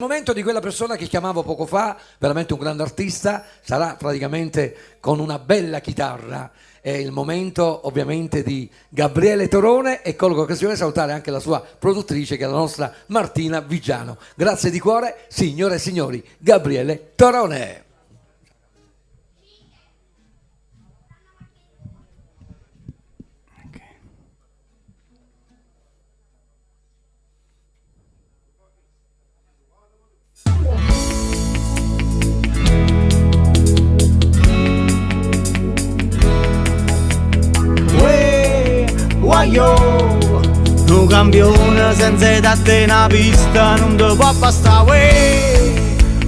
Il momento di quella persona che chiamavo poco fa, veramente un grande artista, sarà praticamente con una bella chitarra. È il momento ovviamente di Gabriele Torone e colgo l'occasione di salutare anche la sua produttrice che è la nostra Martina Vigiano. Grazie di cuore, signore e signori, Gabriele Torone. Guaio, un campione senza da te una pista non ti può bastare.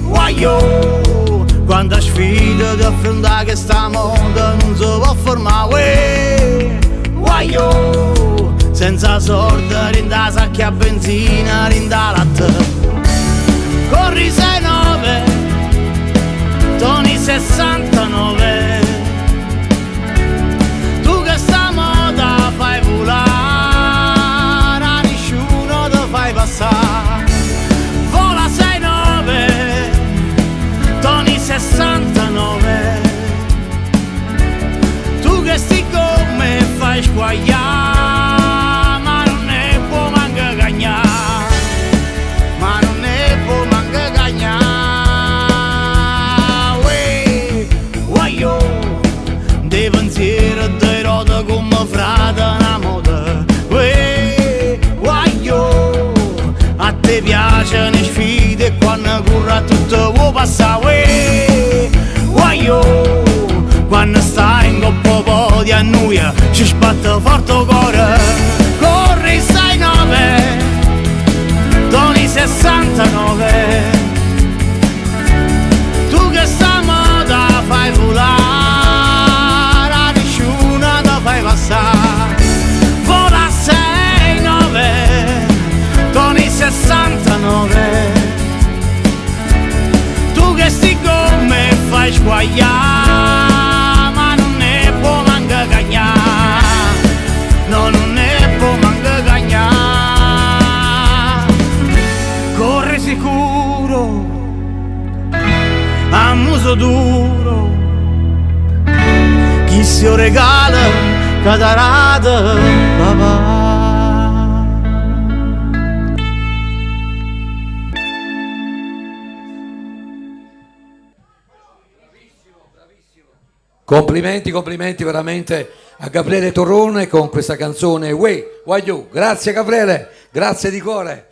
Guaio, quanta sfida di affrontare che sta moda non si può fermare. Guaio, senza sorte rinda sacchi a benzina, rinda latte. Corri 6-9, Tony 69. Fai volare, a nessuno ti fai passare. Vola 6-9, Tony 69. Tu che sti con me fai squagliare, ma non ne può manca cagnare, ma non ne può manca cagnare. Guaio, dei pensieri dei rota come frate una moda. Guaio, a te piacciono le sfide quando corre tutto può passare. Guaio, quando stai in coppa po' di annuia ci sbatte forte il cuore. Corri 6-9, Tony 69. Tu che sta moda fai volare, a nessuno ti fai passare. Vola 6-9, Tony 69. Tu che sti con me fai squagliare, ma non ne può manca cagnare. No, non ne può manca cagnare. Corre sicuro, a muso duro, chi si regala catarata papà. Complimenti, complimenti veramente a Gabriele Torone con questa canzone Way, Why You. Grazie Gabriele, grazie di cuore.